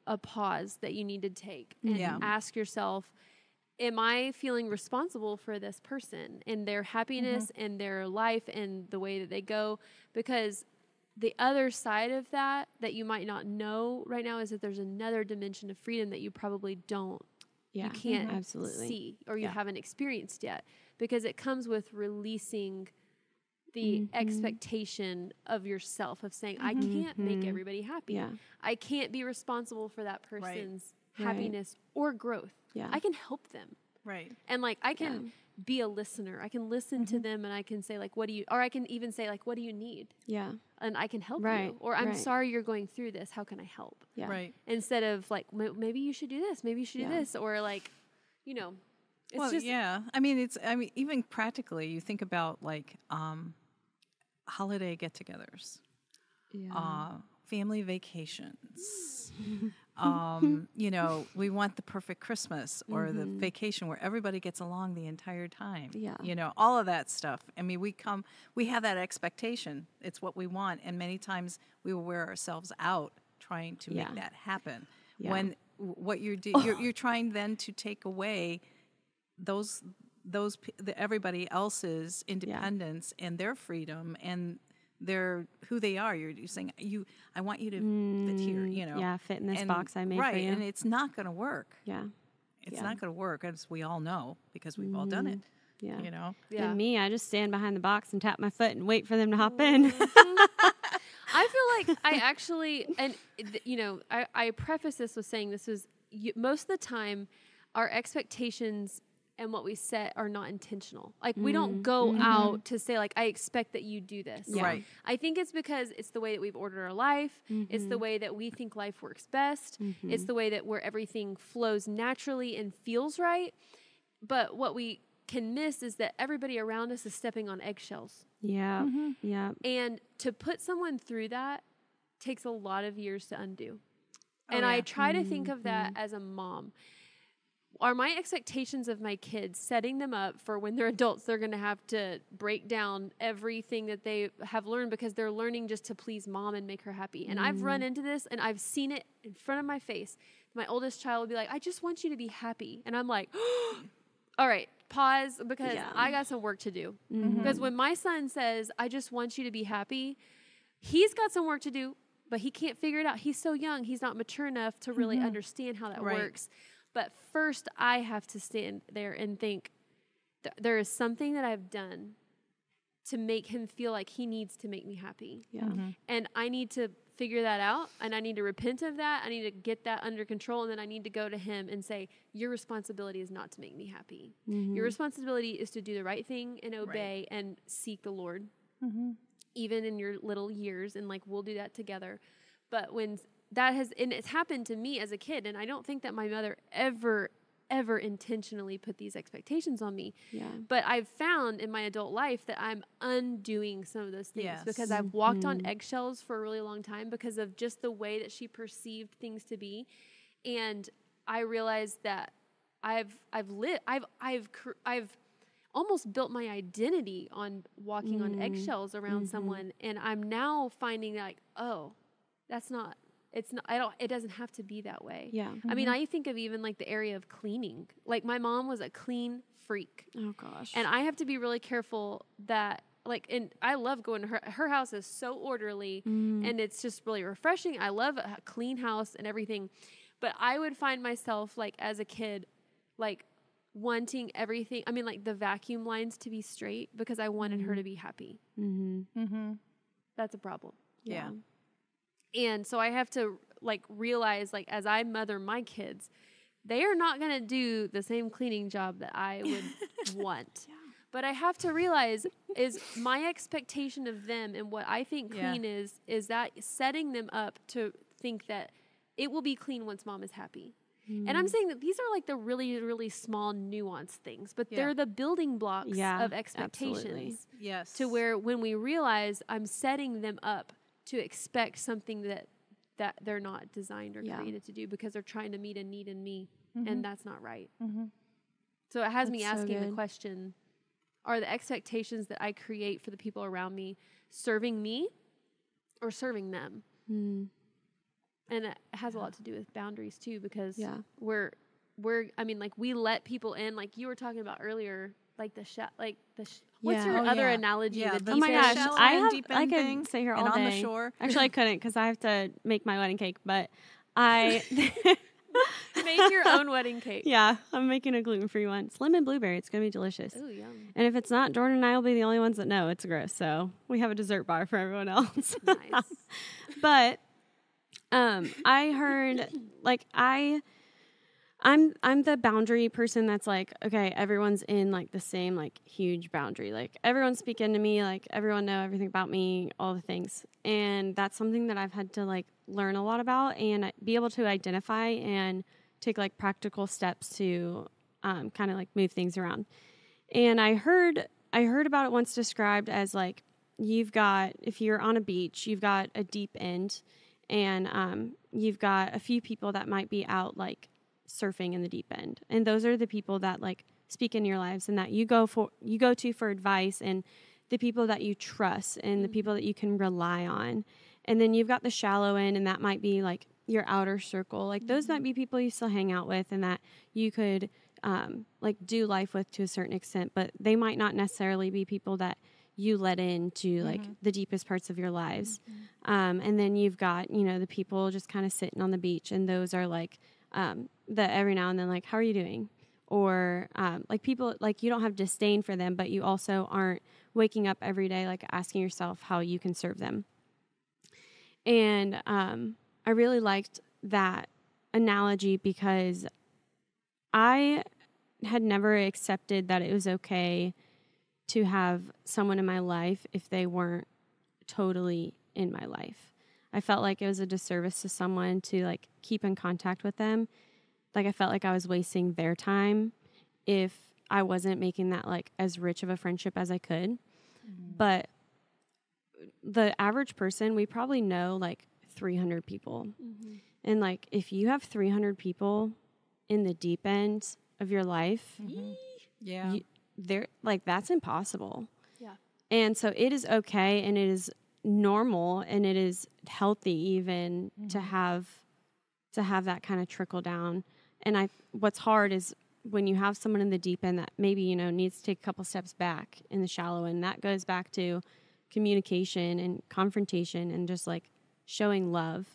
a pause that you need to take and ask yourself, am I feeling responsible for this person and their happiness and their life and the way that they go? Because the other side of that you might not know right now is that there's another dimension of freedom that you probably you can't absolutely see, or you haven't experienced yet, because it comes with releasing the expectation of yourself, of saying, I can't make everybody happy. Yeah. I can't be responsible for that person's happiness or growth. Yeah. I can help them. Right. And like, I can be a listener. I can listen to them, and I can say like, or I can even say like, what do you need? Yeah. And I can help you. Or I'm sorry you're going through this. How can I help? Yeah. Right. Instead of like, maybe you should do this. Maybe you should do this. Or like, it's just. I mean, even practically, you think about like, holiday get-togethers, family vacations. We want the perfect Christmas or the vacation where everybody gets along the entire time. Yeah. All of that stuff. I mean, we have that expectation. It's what we want. And many times we will wear ourselves out trying to make that happen. Yeah. When what you're trying then to take away everybody else's independence and their freedom and their who they are. You're saying I want you to fit here, Yeah, fit in this box I made for you. And it's not going to work. Yeah. It's not going to work, as we all know, because we've all done it. Yeah. Yeah. And me, I just stand behind the box and tap my foot and wait for them to hop in. I feel like I actually, and I preface this with saying this was most of the time our expectations and what we set are not intentional. Like, we don't go out to say, like, I expect that you do this. Yeah. Right. I think it's because it's the way that we've ordered our life. It's the way that we think life works best. It's the way that where everything flows naturally and feels right. But what we can miss is that everybody around us is stepping on eggshells. Yeah. Yeah. And to put someone through that takes a lot of years to undo. And I try to think of that as a mom. Are my expectations of my kids setting them up for when they're adults, they're going to have to break down everything that they have learned because they're learning just to please mom and make her happy? And I've run into this, and I've seen it in front of my face. My oldest child will be like, I just want you to be happy. And I'm like, all right, pause, because I got some work to do. Because when my son says, I just want you to be happy, he's got some work to do, but he can't figure it out. He's so young. He's not mature enough to really understand how that works. But first, I have to stand there and think, there is something that I've done to make him feel like he needs to make me happy. Yeah. And I need to figure that out, and I need to repent of that. I need to get that under control, and then I need to go to him and say, your responsibility is not to make me happy. Your responsibility is to do the right thing and obey and seek the Lord. even in your little years, and like we'll do that together. But when that has, and it's happened to me as a kid, and I don't think that my mother ever intentionally put these expectations on me. Yeah. But I've found in my adult life that I'm undoing some of those things because I've walked on eggshells for a really long time because of just the way that she perceived things to be. And I realized that I've almost built my identity on walking on eggshells around someone. And I'm now finding like, oh, it doesn't have to be that way. Yeah. I mean, I think of even like the area of cleaning. Like my mom was a clean freak. Oh gosh. And I have to be really careful that like, and I love going to her house is so orderly and it's just really refreshing. I love a clean house and everything. But I would find myself like as a kid, like wanting everything. I mean, like the vacuum lines to be straight because I wanted her to be happy. That's a problem. Yeah. And so I have to like realize like as I mother my kids, they are not going to do the same cleaning job that I would want. Yeah. But I have to realize is my expectation of them and what I think clean is that setting them up to think that it will be clean once mom is happy. And I'm saying that these are like the really, really small nuanced things, but they're the building blocks of expectations. Absolutely. Yes. To where when we realize I'm setting them up to expect something that they're not designed or created to do because they're trying to meet a need in me, and that's not right. So it has me asking the question, are the expectations that I create for the people around me serving me or serving them? And it has a lot to do with boundaries too, because we're I mean, like we let people in, like you were talking about earlier, like what's your other analogy? Yeah, the Oh my deep gosh, shallow I and have. deep I end could thing, stay here all and day. on the shore. Actually, I couldn't because I have to make my wedding cake. But I Make your own wedding cake. Yeah, I'm making a gluten-free one. It's lemon blueberry. It's gonna be delicious. Ooh, yum. And if it's not, Jordan and I will be the only ones that know it's gross. So we have a dessert bar for everyone else. Nice. But I heard like I'm the boundary person that's like, okay, everyone's in like the same like huge boundary. Like everyone's speaking to me, like everyone know everything about me, all the things. And that's something that I've had to like learn a lot about and be able to identify and take like practical steps to kind of like move things around. And I heard about it once described as like if you're on a beach, you've got a deep end and you've got a few people that might be out like surfing in the deep end. And those are the people that like speak in your lives and that you go to for advice and the people that you trust and the people that you can rely on. And then you've got the shallow end, and that might be like your outer circle. Like those might be people you still hang out with and that you could like do life with to a certain extent, but they might not necessarily be people that you let into like the deepest parts of your lives. And then you've got, the people just kind of sitting on the beach, and those are like that every now and then, like, how are you doing? Or like people, like you don't have disdain for them, but you also aren't waking up every day like asking yourself how you can serve them. And I really liked that analogy because I had never accepted that it was okay to have someone in my life if they weren't totally in my life. I felt like it was a disservice to someone to like keep in contact with them. Like I felt like I was wasting their time if I wasn't making that like as rich of a friendship as I could. But the average person, we probably know like 300 people. And like if you have 300 people in the deep end of your life, they're like that's impossible. Yeah. And so it is okay and it is normal and it is healthy even to have that kind of trickle down. And what's hard is when you have someone in the deep end that maybe, needs to take a couple steps back in the shallow end. That goes back to communication and confrontation and just like showing love.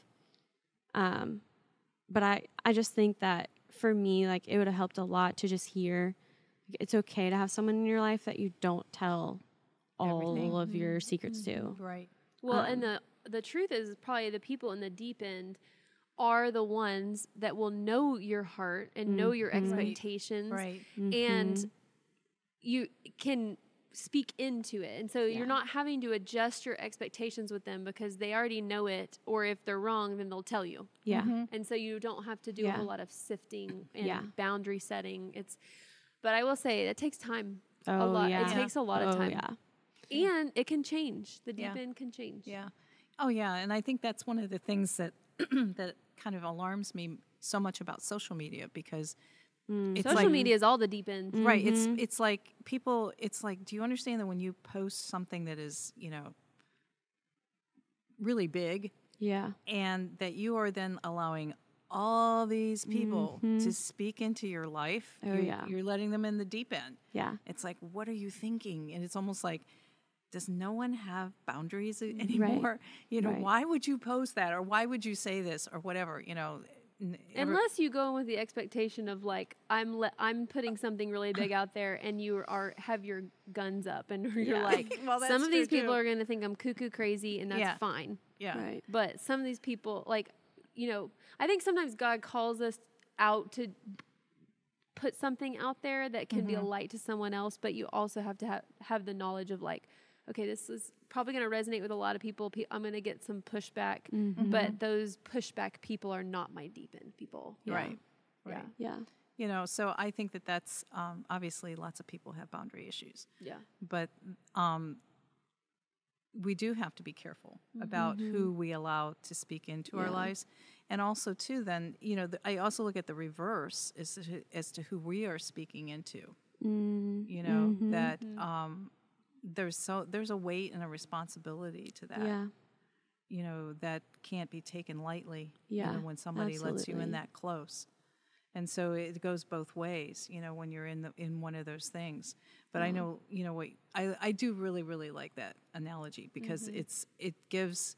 But I just think that for me, like it would have helped a lot to just hear it's okay to have someone in your life that you don't tell all of your secrets to. Right. Well, and the truth is probably the people in the deep end are the ones that will know your heart and know your expectations. Right. And you can speak into it. And so you're not having to adjust your expectations with them because they already know it, or if they're wrong, then they'll tell you. Yeah. And so you don't have to do a whole lot of sifting and boundary setting. But I will say it takes time. A lot. It takes a lot of time. And it can change. The deep end can change. Yeah. Oh, yeah. And I think that's one of the things that that kind of alarms me so much about social media, because it's social media is all the deep end. Right. It's like people, it's like, do you understand that when you post something that is, really big, and that you are then allowing all these people to speak into your life, you're letting them in the deep end. Yeah. It's like, what are you thinking? And it's almost like, does no one have boundaries anymore? Why would you post that, or why would you say this, or whatever? Unless you go in with the expectation of like, I'm putting something really big out there, and you have your guns up, and you're like, well, some of these people are going to think I'm cuckoo crazy, and that's fine. Yeah. Right. But some of these people, like, I think sometimes God calls us out to put something out there that can be a light to someone else, but you also have to have the knowledge of like, okay, this is probably going to resonate with a lot of people. I'm going to get some pushback, but those pushback people are not my deep end people. Right. Yeah. So I think that's obviously lots of people have boundary issues. Yeah. But we do have to be careful about who we allow to speak into our lives. And also, too, then, I also look at the reverse as to who we are speaking into. That there's a weight and a responsibility to that. Yeah. That can't be taken lightly. Yeah. When somebody lets you in that close. And so it goes both ways, when you're in one of those things. But I know, what I do really, really like that analogy, because it gives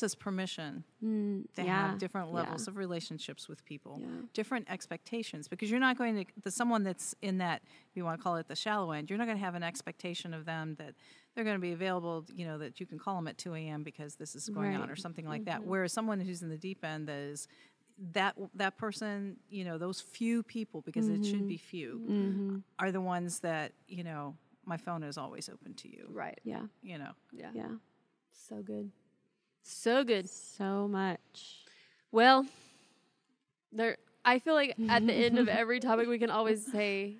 us permission to have different levels of relationships with people, different expectations, because you're not going to someone that's in that, if you want to call it the shallow end, you're not going to have an expectation of them that they're going to be available, that you can call them at 2 a.m. because this is going on or something like that. Whereas someone who's in the deep end, that is that person, those few people, because it should be few, are the ones that, my phone is always open to you. Right. Yeah. Yeah. So good. So good. So much. Well, I feel like at the end of every topic we can always say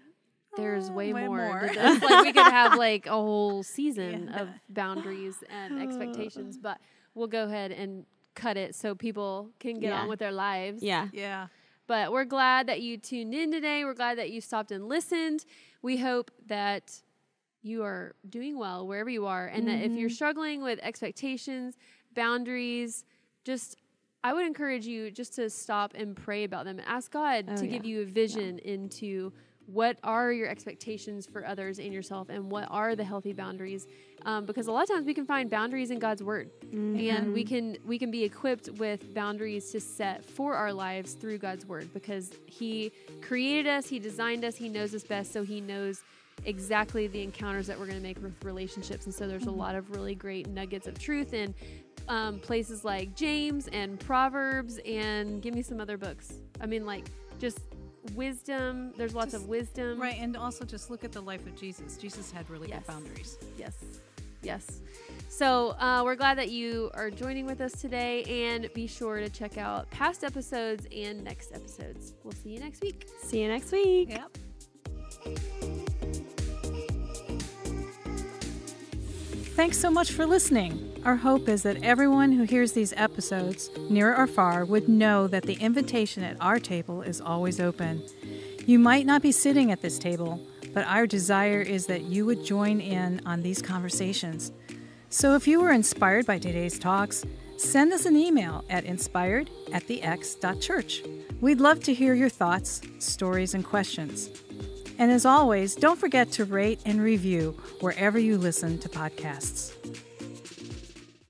there's way more. To this. Like we could have like a whole season of boundaries and expectations, but we'll go ahead and cut it so people can get on with their lives. Yeah. But we're glad that you tuned in today. We're glad that you stopped and listened. We hope that you are doing well wherever you are, and that if you're struggling with expectations, boundaries, I would encourage you just to stop and pray about them and ask God to give you a vision into what are your expectations for others and yourself, and what are the healthy boundaries, because a lot of times we can find boundaries in God's word, and we can be equipped with boundaries to set for our lives through God's word, because he created us, he designed us, he knows us best, so he knows exactly the encounters that we're going to make with relationships. And so there's a lot of really great nuggets of truth in places like James and Proverbs, and give me some other books. I mean, like just wisdom. There's lots of wisdom. Right. And also just look at the life of Jesus. Jesus had really good boundaries. Yes. So we're glad that you are joining with us today, and be sure to check out past episodes and next episodes. We'll see you next week. See you next week. Yep. Thanks so much for listening. Our hope is that everyone who hears these episodes, near or far, would know that the invitation at our table is always open. You might not be sitting at this table, but our desire is that you would join in on these conversations. So if you were inspired by today's talks, send us an email at inspired@thex.church. We'd love to hear your thoughts, stories, and questions. And as always, don't forget to rate and review wherever you listen to podcasts.